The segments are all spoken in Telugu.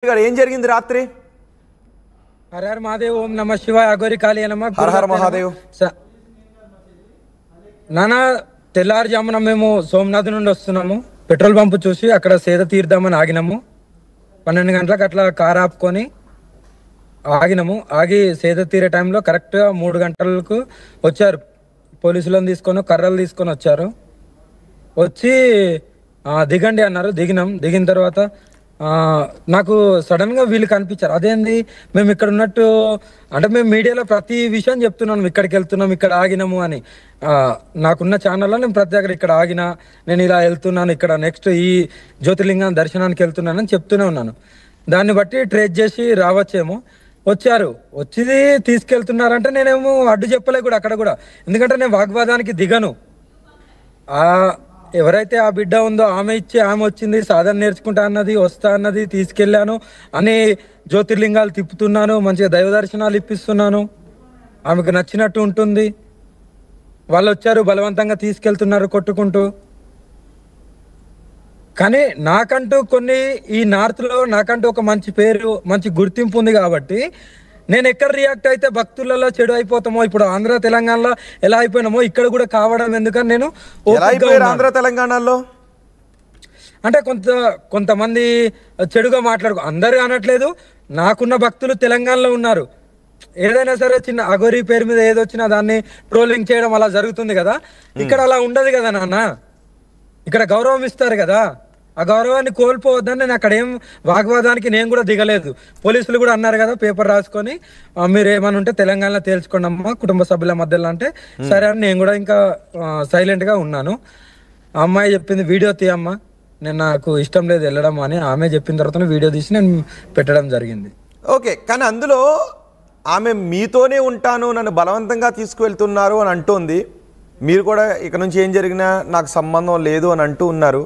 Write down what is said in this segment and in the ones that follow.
ఏం జరిగింది రాత్రి? హర హర మహాదేవ్, ఓం నమ శివాయ, అఘోరి కాళీ నమ. హర హర మహాదేవ్. నాన్న, తెల్లారుజామున మేము సోమనాథ్ నుండి వస్తున్నాము. పెట్రోల్ పంపు చూసి అక్కడ సేద తీర్దామని ఆగినాము. 12 గంటలకు అట్లా కార్ ఆపుకొని ఆగినాము. ఆగి సేద తీరే టైంలో కరెక్ట్గా 3 గంటలకు వచ్చారు పోలీసులను తీసుకొని, కర్రలు తీసుకొని వచ్చారు. వచ్చి దిగండి అన్నారు. దిగిన తర్వాత నాకు సడన్గా వీళ్ళు కనిపించారు. అదేంది, మేము ఇక్కడ ఉన్నట్టు, అంటే మేము మీడియాలో ప్రతి విషయం చెప్తున్నాను, ఇక్కడికి వెళ్తున్నాం, ఇక్కడ ఆగినాము అని. నాకున్న ఛానల్లో నేను ప్రతి దగ్గర ఇక్కడ ఆగినా, నేను ఇలా వెళ్తున్నాను, ఇక్కడ నెక్స్ట్ ఈ జ్యోతిర్లింగం దర్శనానికి వెళ్తున్నానని చెప్తూనే ఉన్నాను. దాన్ని బట్టి ట్రేస్ చేసి రావచ్చేమో. వచ్చారు, వచ్చి తీసుకెళ్తున్నారంటే నేనేమో అడ్డు చెప్పలే కూడా అక్కడ కూడా, ఎందుకంటే నేను వాగ్వాదానికి దిగను. ఎవరైతే ఆ బిడ్డ ఉందో ఆమె వచ్చింది, సాధన నేర్చుకుంటా అన్నది, వస్తా అన్నది, తీసుకెళ్ళాను అని జ్యోతిర్లింగాలు తిప్పుతున్నాను, మంచిగా దైవ దర్శనాలు ఇప్పిస్తున్నాను, ఆమెకు నచ్చినట్టు ఉంటుంది. వాళ్ళు వచ్చారు, బలవంతంగా తీసుకెళ్తున్నారు కొట్టుకుంటూ. కానీ నాకంటూ ఈ నార్త్లో నాకంటూ ఒక మంచి పేరు, మంచి గుర్తింపు ఉంది కాబట్టి నేను ఎక్కడ రియాక్ట్ అయితే భక్తులలో చెడు అయిపోతామో, ఇప్పుడు ఆంధ్ర తెలంగాణలో ఎలా అయిపోయినామో ఇక్కడ కూడా కావడం ఎందుకని నేను ఆంధ్ర తెలంగాణలో అంటే కొంతమంది చెడుగా అందరూ అనట్లేదు, నాకున్న భక్తులు తెలంగాణలో ఉన్నారు. ఏదైనా సరే చిన్న అఘోరి పేరు మీద ఏదొచ్చినా దాన్ని ట్రోలింగ్ చేయడం అలా జరుగుతుంది కదా. ఇక్కడ అలా ఉండదు కదా నాన్న, ఇక్కడ గౌరవం ఇస్తారు కదా. ఆ గౌరవాన్ని కోల్పోవద్దని నేను అక్కడ ఏం వాగ్వాదానికి నేను కూడా దిగలేదు. పోలీసులు కూడా అన్నారు కదా, పేపర్ రాసుకొని మీరు ఏమని ఉంటే తెలంగాణలో తేల్చుకోండి అమ్మా కుటుంబ సభ్యుల మధ్యలో అంటే సరే అని నేను కూడా ఇంకా సైలెంట్గా ఉన్నాను. అమ్మాయి చెప్పింది వీడియో తీయమ్మా, నాకు ఇష్టం లేదు వెళ్ళడం అని ఆమె చెప్పిన తర్వాత వీడియో తీసి నేను పెట్టడం జరిగింది. ఓకే, కానీ అందులో ఆమె మీతోనే ఉంటాను, నన్ను బలవంతంగా తీసుకువెళ్తున్నారు అని అంటోంది. మీరు కూడా ఇక నుంచి ఏం జరిగినా నాకు సంబంధం లేదు అని అంటూ ఉన్నారు.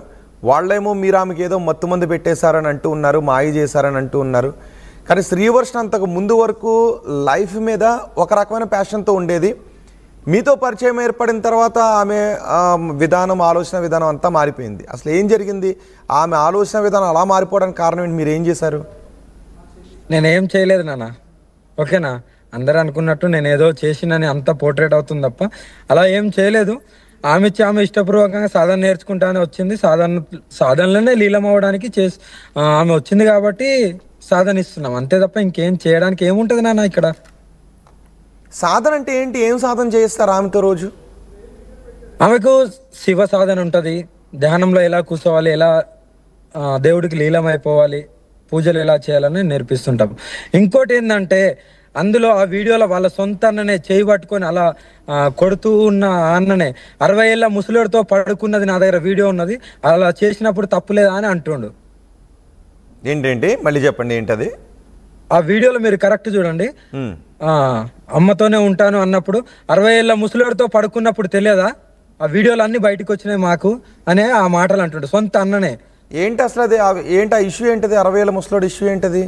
వాళ్ళేమో మీరు ఆమెకి ఏదో మత్తుమందు పెట్టేశారని అంటూ ఉన్నారు, మాయ చేశారని అంటూ ఉన్నారు. కానీ శ్రీవర్షణ అంతకు ముందు వరకు లైఫ్ మీద ఒక రకమైన ప్యాషన్తో ఉండేది. మీతో పరిచయం ఏర్పడిన తర్వాత ఆమె విధానం, ఆలోచన విధానం అంతా మారిపోయింది. అసలు ఏం జరిగింది? ఆమె ఆలోచన విధానం అలా మారిపోవడానికి కారణం ఏంటి? మీరు ఏం చేశారు? నేనేం చేయలేదు నాన్న, ఓకేనా. అందరూ అనుకున్నట్టు నేను ఏదో చేసినని అంతా పోర్ట్రేట్ అవుతుంది తప్ప అలా ఏం చేయలేదు. ఆమె ఇష్టపూర్వకంగా సాధన నేర్చుకుంటానే వచ్చింది. సాధనలోనే లీలం అవ్వడానికి ఆమె వచ్చింది కాబట్టి సాధన ఇస్తున్నాం అంతే తప్ప ఇంకేం చేయడానికి ఏముంటుంది నాన్న ఇక్కడ. సాధన అంటే ఏంటి? ఏం సాధన చేస్తారు ఆమెతో రోజు? ఆమెకు శివ సాధన ఉంటుంది, ధ్యానంలో ఎలా కూర్చోవాలి, ఎలా దేవుడికి లీలం అయిపోవాలి, పూజలు ఎలా చేయాలని నేర్పిస్తుంటాం. ఇంకోటి ఏంటంటే అందులో ఆ వీడియోలో వాళ్ళ సొంత అన్ననే చేయి పట్టుకొని అలా కొడుతూ ఉన్న అన్ననే 60 ఏళ్ళ ముసలితో పడుకున్నది నా దగ్గర వీడియో ఉన్నది. అలా చేసినప్పుడు తప్పులేదా అని అంటుండు. ఏంటంటే మళ్ళీ చెప్పండి ఏంటది? ఆ వీడియోలో మీరు కరెక్ట్ చూడండి. అమ్మతోనే ఉంటాను అన్నప్పుడు 60 ఏళ్ళ ముసలితో పడుకున్నప్పుడు తెలియదా? ఆ వీడియోలు అన్ని బయటకు వచ్చినాయి మాకు అనే ఆ మాటలు అంటుండు సొంత అన్ననే. ఏంటి అసలు అది? ఏంటి ఆ ఇష్యూ ఏంటది? 60 ఏళ్ళ ముసలోడు ఇష్యూ ఏంటది?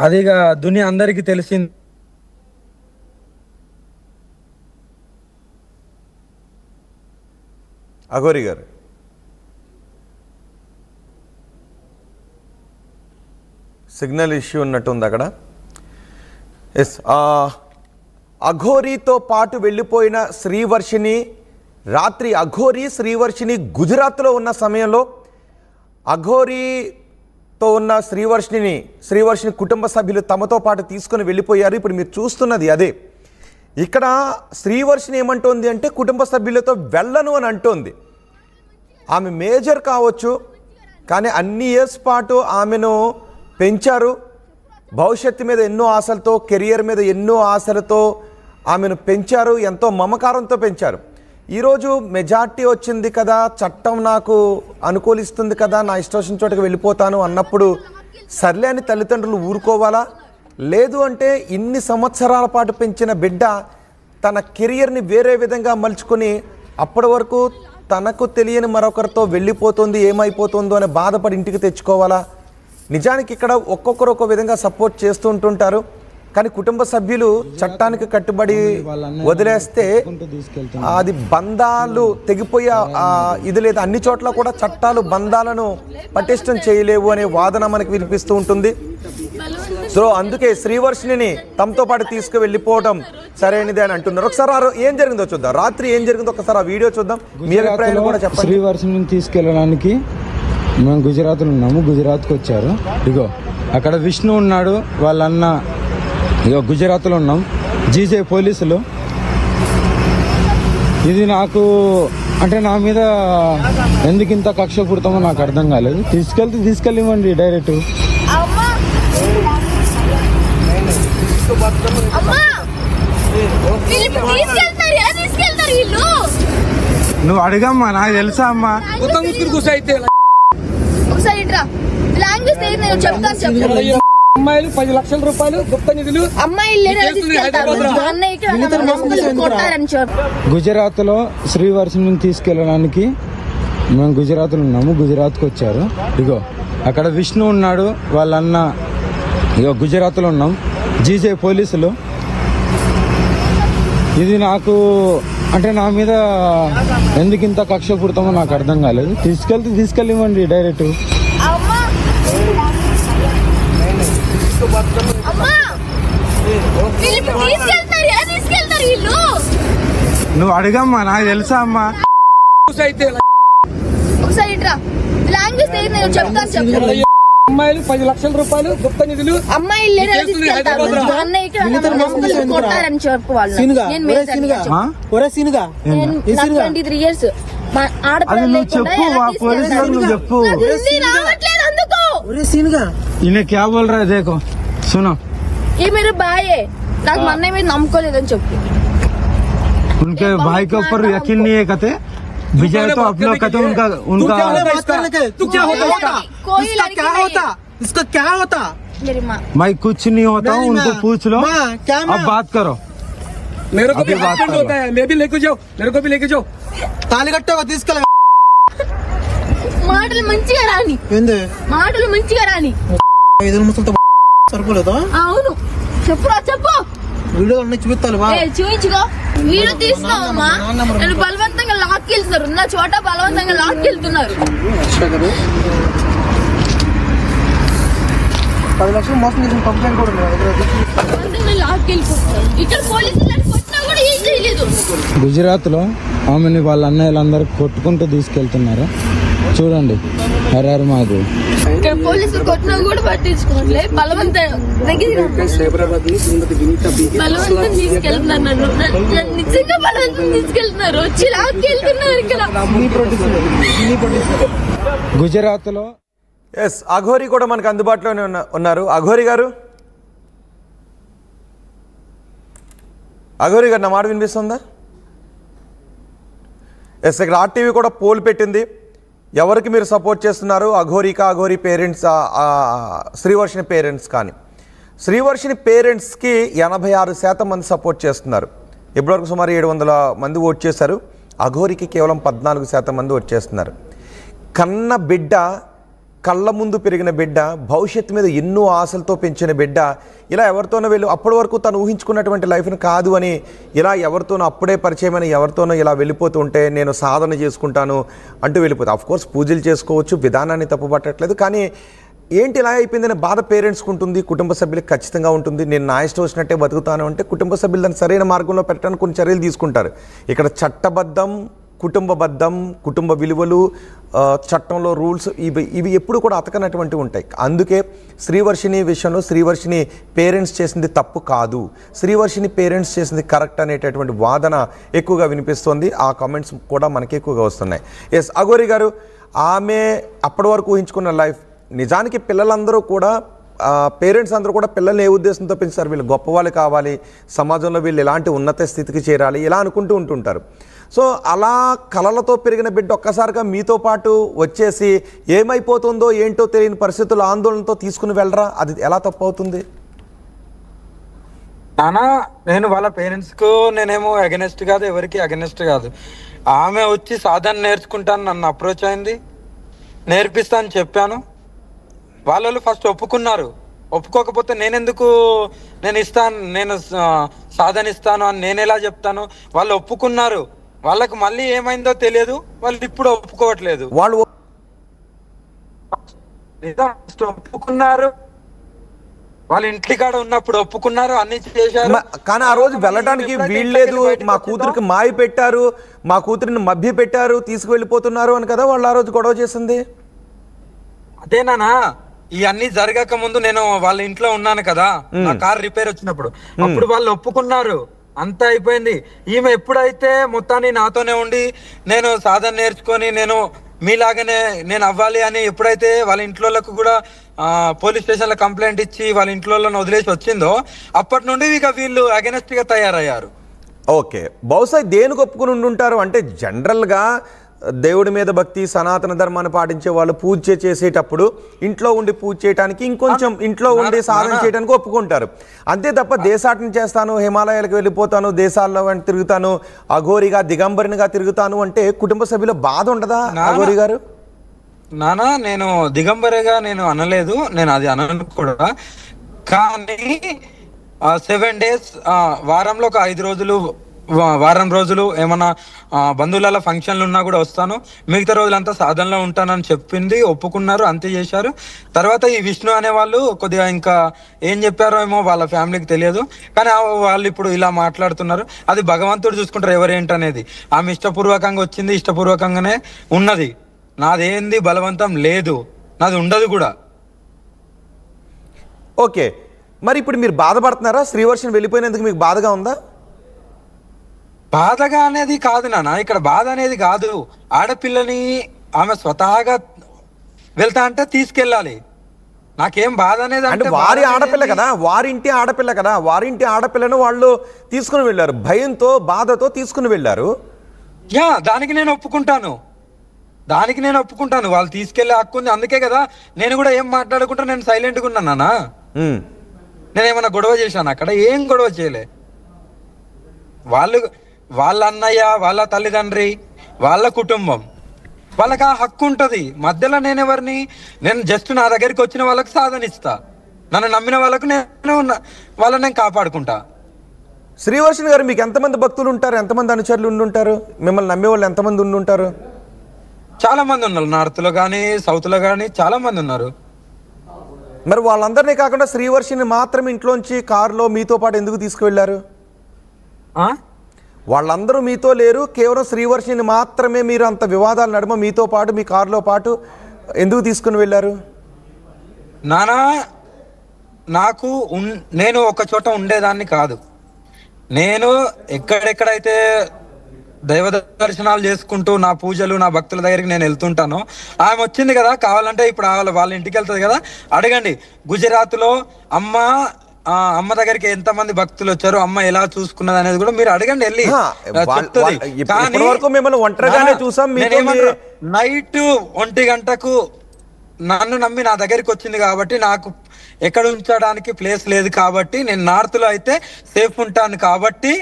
అదిగా దునియా అందరికీ తెలిసింది. అఘోరి గారు, సిగ్నల్ ఇష్యూ ఉన్నట్టుంది అక్కడ. ఎస్, అఘోరితో పాటు వెళ్ళిపోయిన శ్రీవర్షిని రాత్రి శ్రీవర్షిని గుజరాత్లో ఉన్న సమయంలో అఘోరితో ఉన్న శ్రీవర్షిని కుటుంబ సభ్యులు తమతో పాటు తీసుకొని వెళ్ళిపోయారు. ఇప్పుడు మీరు చూస్తున్నది అదే. ఇక్కడ శ్రీవర్షిని ఏమంటోంది అంటే కుటుంబ సభ్యులతో వెళ్ళను అని అంటోంది. ఆమె మేజర్ కావచ్చు, కానీ అన్ని ఇయర్స్ పాటు ఆమెను పెంచారు. భవిష్యత్తు మీద ఎన్నో ఆశలతో, కెరియర్ మీద ఎన్నో ఆశలతో ఆమెను పెంచారు, ఎంతో మమకారంతో పెంచారు. ఈరోజు మెజార్టీ వచ్చింది కదా, చట్టం నాకు అనుకూలిస్తుంది కదా, నా ఇష్టం వచ్చిన చోటకి వెళ్ళిపోతాను అన్నప్పుడు సర్లే అని తల్లిదండ్రులు ఊరుకోవాలా? లేదు అంటే ఇన్ని సంవత్సరాల పాటు పెంచిన బిడ్డ తన కెరియర్ని వేరే విధంగా మలుచుకొని అప్పటి వరకు తనకు తెలియని మరొకరితో వెళ్ళిపోతుంది, ఏమైపోతుందో అని బాధపడి ఇంటికి తెచ్చుకోవాలా? నిజానికి ఇక్కడ ఒక్కొక్కరు ఒక్కో విధంగా సపోర్ట్ చేస్తూ ఉంటుంటారు. కానీ కుటుంబ సభ్యులు చట్టానికి కట్టుబడి వదిలేస్తే అది బంధాలు తెగిపోయే ఇది లేదు. అన్ని చోట్ల కూడా చట్టాలు బంధాలను పటిష్టం చేయలేవు అనే వాదన మనకి వినిపిస్తూ ఉంటుంది. సో అందుకే శ్రీవర్షిని తమతో పాటు తీసుకువెళ్ళిపోవడం సరైనది అని అంటున్నారు. ఒకసారి ఏం జరిగిందో చూద్దాం, రాత్రి ఏం జరిగిందో ఒకసారి ఆ వీడియో చూద్దాం, మీ అభిప్రాయాలు కూడా చెప్పండి. శ్రీవర్షిని తీసుకెళ్ళడానికి మేము గుజరాత్లో ఉన్నాము, గుజరాత్కి వచ్చారు. ఇగో అక్కడ విష్ణు ఉన్నాడు, వాళ్ళ అన్న. ఇగో గుజరాత్లో ఉన్నాం, జీజే పోలీసులు. ఇది నాకు అంటే నా మీద ఎందుకు ఇంత కక్ష పుడతామో నాకు అర్థం కాలేదు. తీసుకెళ్ళివ్వండి డైరెక్ట్. నువ్వు అడగమ్మా, నాకు తెలుసా అమ్మా. అమ్మాయిలు 10 లక్షల రూపాయలు గుప్త నిధులు గుజరాత్ లో శ్రీవర్షిని తీసుకెళ్ళడానికి మేము గుజరాత్లో ఉన్నాము, గుజరాత్కి వచ్చారు. ఇగో అక్కడ విష్ణు ఉన్నాడు, వాళ్ళ అన్న. ఇగో గుజరాత్లో ఉన్నాం, జీజే పోలీసులు. ఇది నాకు అంటే నా మీద ఎందుకు ఇంత కక్ష పుడతామో నాకు అర్థం కాలేదు. తీసుకెళ్ళివ్వండి డైరెక్ట్. నువ్వు అడగమ్మా, నాకు తెలుసా అమ్మా. అమ్మాయిలు 10 లక్షల రూపాయలు గుప్త నిధులు చెప్పు. इन्हें क्या बोल रहा है देखो सुनो. ये मेरे भाई है, నాకు మా అన్నయ్య మీద నమ్మకం లేదని చెప్పు. उनके भाई के ऊपर यकीन नहीं है कहते. विजय तो अपना कहते उनका तू क्या होता इसका क्या होता मेरी माँ. मैं कुछ नहीं होता हूँ, उनको पूछ लो. अब बात करो. मेरे को भी हस्बैंड होता है, मैं भी लेके जाओ, मेरे को भी लेके जाओ. ताली कट्टा తీసుకెళ్ళ. మాటలు మంచిగా రాని, మాటలు మంచిగా రాని. సరిపోలేదా? అవును, చెప్పురా చెప్పు. వీడియో చూపిస్తాను, చూపించుకో. వీడియో తీసుకోవమ్మా. నేను బలవంతంగా లాక్కెళ్తున్నారు, ఉన్న చోట బలవంతంగా లాక్కెళ్తున్నారు. 10 లక్షలు మోసం చేసిన కంప్లైంట్ కూడా లాక్కెళ్ళిపోతున్నారు. ఇక్కడ పోలీసులు కొట్టినా కూడా ఏం చేయలేదు. గుజరాత్ లో ఆమెని వాళ్ళ అన్నయ్యలందరూ కొట్టుకుంటూ తీసుకెళ్తున్నారు. చూడండి, హరారు మాకు ఇక్కడ పోలీసులు కొట్టినా కూడా పట్టించుకోవట్లే. బలవంతం తీసుకెళ్తున్నారు, నన్ను నిజంగా బలవంతం తీసుకెళ్తున్నారు. వచ్చి లాక్కెళ్తున్నారు ఇక్కడ గుజరాత్ లో. ఎస్, అఘోరి కూడా మనకు అందుబాటులోనే ఉన్నారు. అఘోరి గారు, అఘోరి గారు నా మాట వినిపిస్తుందా? ఎస్, ఇక్కడ ఆర్టీవీ కూడా పోల్ పెట్టింది. ఎవరికి మీరు సపోర్ట్ చేస్తున్నారు, అఘోరికా, అఘోరి పేరెంట్స్, శ్రీవర్షిని పేరెంట్స్ కానీ. శ్రీవర్షిని పేరెంట్స్కి 86% మంది సపోర్ట్ చేస్తున్నారు. ఇప్పటివరకు సుమారు 700 మంది ఓట్ చేశారు. అఘోరికి కేవలం 14% మంది ఓట్ చేస్తున్నారు. కన్న బిడ్డ, కళ్ళ ముందు పెరిగిన బిడ్డ, భవిష్యత్తు మీద ఎన్నో ఆశలతో పెంచిన బిడ్డ ఇలా ఎవరితోనో అప్పటి వరకు తను ఊహించుకున్నటువంటి లైఫ్ని కాదు అని ఇలా ఎవరితోనో అప్పుడే పరిచయమైన ఎవరితోనో ఇలా వెళ్ళిపోతూ ఉంటే నేను సాధన చేసుకుంటాను అంటూ వెళ్ళిపోతాను. ఆఫ్కోర్స్ పూజలు చేసుకోవచ్చు, విధానాన్ని తప్పుపట్టట్లేదు. కానీ ఏంటి ఇలా అయిపోయిందని బాధ పేరెంట్స్కి ఉంటుంది, కుటుంబ సభ్యులకు ఖచ్చితంగా ఉంటుంది. నేను నా ఇష్టం వచ్చినట్టే బతుకుతాను అంటే కుటుంబ సభ్యులు దాన్ని సరైన మార్గంలో పెట్టడానికి కొన్ని చర్యలు తీసుకుంటారు. ఇక్కడ చట్టబద్ధం, కుటుంబబద్ధం, కుటుంబ విలువలు, చట్టంలో రూల్స్ ఇవి ఎప్పుడు కూడా అతకనటువంటివి ఉంటాయి. అందుకే శ్రీవర్షిని విషయంలో శ్రీవర్షిని పేరెంట్స్ చేసింది తప్పు కాదు, శ్రీవర్షిని పేరెంట్స్ చేసింది కరెక్ట్ అనేటటువంటి వాదన ఎక్కువగా వినిపిస్తుంది. ఆ కామెంట్స్ కూడా మనకి ఎక్కువగా వస్తున్నాయి. ఎస్, అఘోరి గారు, ఆమె అప్పటి వరకు ఊహించుకున్న లైఫ్, నిజానికి పిల్లలందరూ కూడా పేరెంట్స్ అందరూ కూడా పిల్లల్ని ఏ ఉద్దేశంతో పెంచుతారు, వీళ్ళు గొప్పవాళ్ళు కావాలి, సమాజంలో వీళ్ళు ఎలాంటి ఉన్నత స్థితికి చేరాలి ఇలా అనుకుంటూ ఉంటుంటారు. సో అలా కలలతో పెరిగిన బిడ్డ ఒక్కసారిగా మీతో పాటు వచ్చేసి ఏమైపోతుందో ఏంటో తెలియని పరిస్థితులు, ఆందోళనతో తీసుకుని వెళ్ళరా, అది ఎలా తప్పు అవుతుంది? నానా, నేను వాళ్ళ పేరెంట్స్కు నేనేమో అగెనెస్ట్ కాదు, ఎవరికి అగెనెస్ట్ కాదు. ఆమె వచ్చి సాధన నేర్చుకుంటాను నన్ను అప్రోచ్ అయింది, నేర్పిస్తా అని చెప్పాను. వాళ్ళు ఫస్ట్ ఒప్పుకున్నారు. ఒప్పుకోకపోతే నేను ఇస్తాను, నేను సాధన ఇస్తాను అని నేను ఎలా చెప్తాను? వాళ్ళు ఒప్పుకున్నారు, వాళ్ళకు మళ్ళీ ఏమైందో తెలియదు, వాళ్ళు ఇప్పుడు ఒప్పుకోవట్లేదు. వాళ్ళు ఒప్పుకున్నారు, వాళ్ళ ఇంటికాడ ఉన్నప్పుడు ఒప్పుకున్నారు, అన్ని చేశారు. కానీ ఆ రోజు వెళ్ళడానికి వీల్లేదు, మా కూతురికి మాయ పెట్టారు, మా కూతురిని మభ్య పెట్టారు, తీసుకువెళ్ళిపోతున్నారు అని కదా వాళ్ళు ఆ రోజు గొడవ చేసింది. అదేనా, ఇవన్నీ జరగక ముందు నేను వాళ్ళ ఇంట్లో ఉన్నాను కదా, నా కార్ రిపేర్ వచ్చినప్పుడు, అప్పుడు వాళ్ళు ఒప్పుకున్నారు, అంతా అయిపోయింది. ఈమె ఎప్పుడైతే మొత్తాన్ని నాతోనే ఉండి నేను సాధన నేర్చుకొని నేను మీలాగానే నేను అవ్వాలి అని ఎప్పుడైతే వాళ్ళ ఇంట్లోకి కూడా పోలీస్ స్టేషన్ లో కంప్లైంట్ ఇచ్చి వాళ్ళ ఇంట్లో వదిలేసి వచ్చిందో, అప్పటి నుండి ఇక వీళ్ళు అగెనెస్ట్ గా తయారయ్యారు. ఓకే, బహుశా దేనికి ఒప్పుకుని ఉండుంటారు అంటే జనరల్గా దేవుడి మీద భక్తి, సనాతన ధర్మాన్ని పాటించే వాళ్ళు పూజ చేసేటప్పుడు ఇంట్లో ఉండి పూజ చేయడానికి, ఇంకొంచెం ఇంట్లో ఉండి సాధన చేయడానికి ఒప్పుకుంటారు. అంతే తప్ప దేశాటన చేస్తాను, హిమాలయాలకు వెళ్ళిపోతాను, దేశాల్లో తిరుగుతాను, అఘోరిగా దిగంబరినిగా తిరుగుతాను అంటే కుటుంబ సభ్యుల బాధ ఉండదా అఘోరి గారు? నానా, నేను దిగంబరిగా నేను అనలేదు, నేను అది అనను కూడా. కానీ 7 days, వారంలో ఒక 5 రోజులు, వారం రోజులు ఏమన్నా బంధువుల ఫంక్షన్లు ఉన్నా కూడా వస్తాను, మిగతా రోజులంతా సాధనలో ఉంటానని చెప్పింది, ఒప్పుకున్నారు, అంతే చేశారు. తర్వాత ఈ విష్ణు అనే వాళ్ళు కొద్దిగా ఇంకా ఏం చెప్పారో ఏమో వాళ్ళ ఫ్యామిలీకి తెలియదు, కానీ వాళ్ళు ఇప్పుడు ఇలా మాట్లాడుతున్నారు. అది భగవంతుడు చూసుకుంటారు ఎవరేంటనేది. ఆమె ఇష్టపూర్వకంగా వచ్చింది, ఇష్టపూర్వకంగానే ఉన్నది. నాదేంది బలవంతం లేదు, నాది ఉండదు కూడా. ఓకే, మరి ఇప్పుడు మీరు బాధపడుతున్నారా? శ్రీవర్షిని వెళ్ళిపోయినందుకు మీకు బాధగా ఉందా? బాధగా అనేది కాదు నాన్న, ఇక్కడ బాధ అనేది కాదు. ఆడపిల్లని ఆమె స్వతహాగా వెళ్తా అంటే తీసుకెళ్ళాలి, నాకేం బాధ అనేది అంటే వారి ఆడపిల్ల కదా, వారింటి ఆడపిల్ల కదా, వారింటి ఆడపిల్లను వాళ్ళు తీసుకుని వెళ్ళారు, భయంతో బాధతో తీసుకుని వెళ్ళారు. దానికి నేను ఒప్పుకుంటాను, వాళ్ళు తీసుకెళ్లే హక్కు ఉంది. అందుకే కదా నేను కూడా ఏం మాట్లాడకుండా నేను సైలెంట్గా ఉన్నాను నాన్న. నేనేమన్నా గొడవ చేశాను అక్కడ? ఏం గొడవ చేయలే. వాళ్ళ అన్నయ్య, వాళ్ళ తల్లిదండ్రి, వాళ్ళ కుటుంబం, వాళ్ళకి ఆ హక్కు ఉంటది. మధ్యలో నేను జస్ట్ నా దగ్గరికి వచ్చిన వాళ్ళకి సాధన ఇస్తా, నన్ను నమ్మిన వాళ్ళకు వాళ్ళని నేను కాపాడుకుంటా. శ్రీవర్షిని గారు, మీకు ఎంతమంది భక్తులు ఉంటారు, ఎంతమంది అనుచరులు ఉండుంటారు, మిమ్మల్ని నమ్మే వాళ్ళు ఎంతమంది ఉండుంటారు? చాలా మంది ఉన్నారు, నార్త్ లో కానీ సౌత్ లో కానీ చాలా మంది ఉన్నారు. మరి వాళ్ళందరినీ కాకుండా శ్రీవర్షిని మాత్రం ఇంట్లోంచి కారులో మీతో పాటు ఎందుకు తీసుకువెళ్ళారు? వాళ్ళందరూ మీతో లేరు, కేవలం శ్రీవర్షిని మాత్రమే మీరు అంత వివాదాల నడుమ మీతో పాటు మీ కారులో పాటు ఎందుకు తీసుకుని వెళ్ళారు? నానా, నేను ఒక చోట ఉండేదాన్ని కాదు. నేను ఎక్కడెక్కడైతే దైవ దర్శనాలు చేసుకుంటూ నా పూజలు, నా భక్తుల దగ్గరికి నేను వెళ్తుంటాను. ఆమె వచ్చింది కదా, కావాలంటే ఇప్పుడు వాళ్ళ ఇంటికి వెళ్తుంది కదా, అడగండి. గుజరాత్ లో అమ్మ దగ్గరికి ఎంతమంది భక్తులు వచ్చారు, అమ్మ ఎలా చూసుకున్నది అనేది కూడా మీరు అడగండి వెళ్ళి. నైట్ 1 గంటకు నన్ను నమ్మి నా దగ్గరికి వచ్చింది కాబట్టి, నాకు ఎక్కడ ఉంచడానికి ప్లేస్ లేదు కాబట్టి, నేను నార్త్ లో అయితే సేఫ్ ఉంటాను కాబట్టి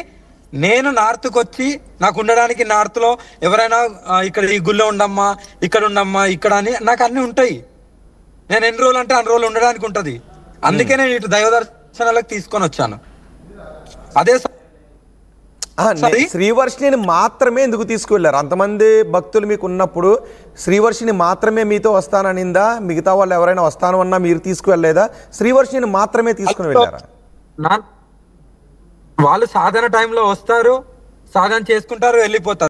నేను నార్త్కి వచ్చి నాకు ఉండడానికి నార్త్ లో ఎవరైనా ఇక్కడ ఈ గుళ్ళో ఉండమ్మా, ఇక్కడ ఉండమ్మా, ఇక్కడ అని నాకు అన్ని ఉంటాయి. నేను ఎన్ని రోజులు అంటే అన్ని రోజులు ఉండడానికి ఉంటది. అందుకే నేను ఇటు దైవ దర్శనాలకు తీసుకొని వచ్చాను. అదే శ్రీవర్షిని మాత్రమే ఎందుకు తీసుకువెళ్ళారు? అంతమంది భక్తులు మీకు ఉన్నప్పుడు శ్రీవర్షిని మాత్రమే మీతో వస్తాననిందా? మిగతా వాళ్ళు ఎవరైనా వస్తాను అన్నా మీరు తీసుకువెళ్ళలేదా? శ్రీవర్షిని మాత్రమే తీసుకుని వెళ్ళారా? వాళ్ళు సాధన టైంలో వస్తారు, సాధన చేసుకుంటారు, వెళ్ళిపోతారు.